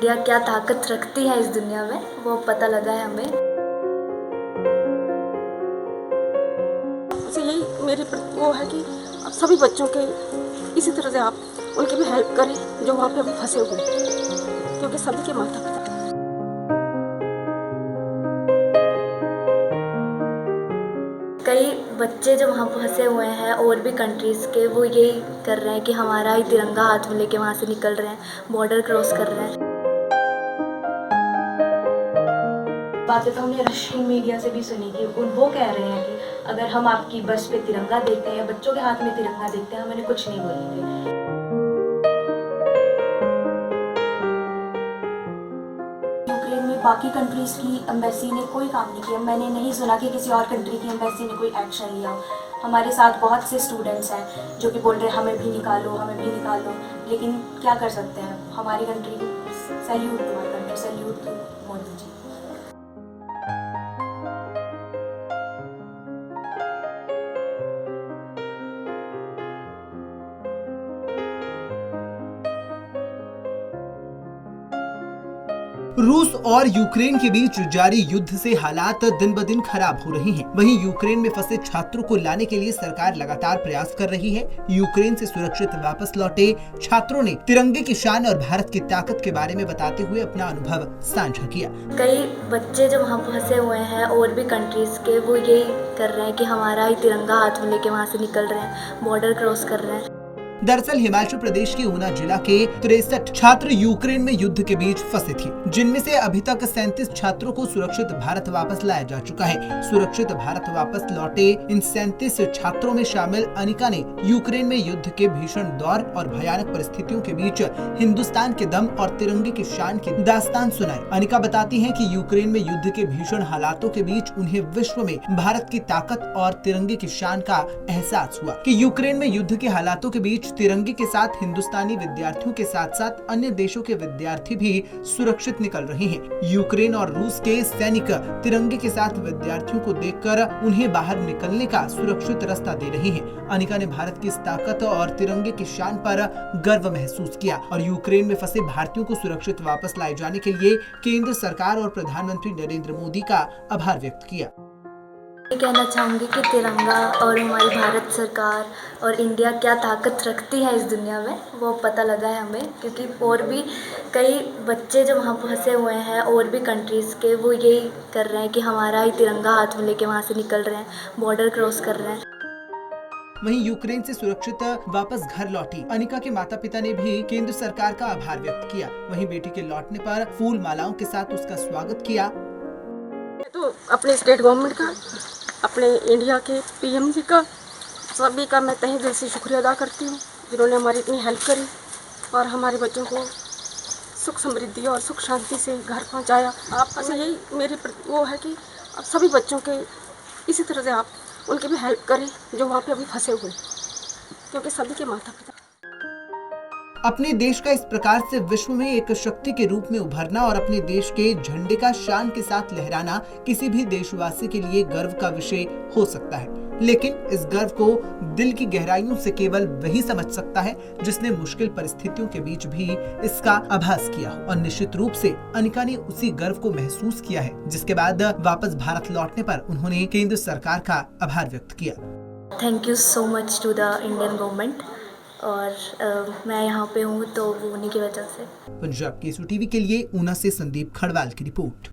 India क्या ताकत रखती है इस दुनिया में, वो पता लगा है हमें। तो यही मेरी वो है कि आप सभी बच्चों के इसी तरह से आप उनकी भी हेल्प करें जो वहाँ पे अभी फंसे हुए हैं, क्योंकि सभी के माता पिता। कई बच्चे जो वहाँ फंसे हुए हैं और भी कंट्रीज़ के, वो यही कर रहे हैं कि हमारा ही तिरंगा हाथ में लेके वहाँ से निकल रहे हैं, बॉर्डर क्रॉस कर रहे हैं। बातें तो हमने रशियन मीडिया से भी सुनी कि वो कह रहे हैं कि अगर हम आपकी बस पे तिरंगा देखते हैं या बच्चों के हाथ में तिरंगा देखते हैं, हम इन्हें कुछ नहीं बोलेंगे। यूक्रेन में बाकी कंट्रीज़ की एम्बेसी ने कोई काम नहीं किया। मैंने नहीं सुना कि किसी और कंट्री की एम्बेसी ने कोई एक्शन लिया। हमारे साथ बहुत से स्टूडेंट्स हैं जो कि बोल रहे हैं हमें भी निकालो, हमें भी निकालो, लेकिन क्या कर सकते हैं। हमारी कंट्री को salute to our country, salute to Modi ji. रूस और यूक्रेन के बीच जारी युद्ध से हालात दिन ब दिन खराब हो रहे हैं। वहीं यूक्रेन में फंसे छात्रों को लाने के लिए सरकार लगातार प्रयास कर रही है। यूक्रेन से सुरक्षित वापस लौटे छात्रों ने तिरंगे की शान और भारत की ताकत के बारे में बताते हुए अपना अनुभव साझा किया। कई बच्चे जो वहाँ फंसे हुए हैं और भी कंट्रीज़ के, वो यही कर रहे हैं कि हमारा ही तिरंगा हाथ में लेके वहाँ से निकल रहे हैं, बॉर्डर क्रॉस कर रहे हैं। दरअसल हिमाचल प्रदेश के ऊना जिला के 63 छात्र यूक्रेन में युद्ध के बीच फंसे थे, जिनमें से अभी तक 37 छात्रों को सुरक्षित भारत वापस लाया जा चुका है। सुरक्षित भारत वापस लौटे इन 37 छात्रों में शामिल अनिका ने यूक्रेन में युद्ध के भीषण दौर और भयानक परिस्थितियों के बीच हिंदुस्तान के दम और तिरंगे की शान की दास्तान सुनाई। अनिका बताती है कि यूक्रेन में युद्ध के भीषण हालातों के बीच उन्हें विश्व में भारत की ताकत और तिरंगे की शान का एहसास हुआ कि यूक्रेन में युद्ध के हालातों के बीच तिरंगे के साथ हिंदुस्तानी विद्यार्थियों के साथ साथ अन्य देशों के विद्यार्थी भी सुरक्षित निकल रहे हैं। यूक्रेन और रूस के सैनिक तिरंगे के साथ विद्यार्थियों को देखकर उन्हें बाहर निकलने का सुरक्षित रास्ता दे रहे हैं। अनिका ने भारत की इस ताकत और तिरंगे की शान पर गर्व महसूस किया और यूक्रेन में फंसे भारतीयों को सुरक्षित वापस लाए जाने के लिए केंद्र सरकार और प्रधानमंत्री नरेंद्र मोदी का आभार व्यक्त किया। मैं कहना चाहूँगी कि तिरंगा और हमारी भारत सरकार और इंडिया क्या ताकत रखती है इस दुनिया में, वो पता लगा है हमें। क्योंकि और भी कई बच्चे जो वहाँ फंसे हुए हैं और भी कंट्रीज़ के, वो यही कर रहे हैं कि हमारा ही तिरंगा हाथ में लेके वहाँ से निकल रहे हैं, बॉर्डर क्रॉस कर रहे हैं। वहीं यूक्रेन से सुरक्षित वापस घर लौटी अनिका के माता पिता ने भी केंद्र सरकार का आभार व्यक्त किया। वहीं बेटी के लौटने पर फूल मालाओं के साथ उसका स्वागत किया। तो अपने स्टेट गवर्नमेंट का, अपने इंडिया के पीएम जी का, सभी का मैं तहे दिल से शुक्रिया अदा करती हूँ, जिन्होंने हमारी इतनी हेल्प करी और हमारे बच्चों को सुख समृद्धि और सुख शांति से घर पहुँचाया। आपका से यही मेरी वो है कि आप सभी बच्चों के इसी तरह से आप उनकी भी हेल्प करें जो वहाँ पे अभी फंसे हुए हैं, क्योंकि सभी के माता पिता। अपने देश का इस प्रकार से विश्व में एक शक्ति के रूप में उभरना और अपने देश के झंडे का शान के साथ लहराना किसी भी देशवासी के लिए गर्व का विषय हो सकता है, लेकिन इस गर्व को दिल की गहराइयों से केवल वही समझ सकता है जिसने मुश्किल परिस्थितियों के बीच भी इसका आभास किया हो। और निश्चित रूप से अनिका ने उसी गर्व को महसूस किया है, जिसके बाद वापस भारत लौटने पर उन्होंने केंद्र सरकार का आभार व्यक्त किया। Thank you so much to the Indian government. और मैं यहाँ पे हूँ तो वो उन्हीं की वजह से। पंजाब केसरी टीवी के लिए ऊना से संदीप खड़वाल की रिपोर्ट।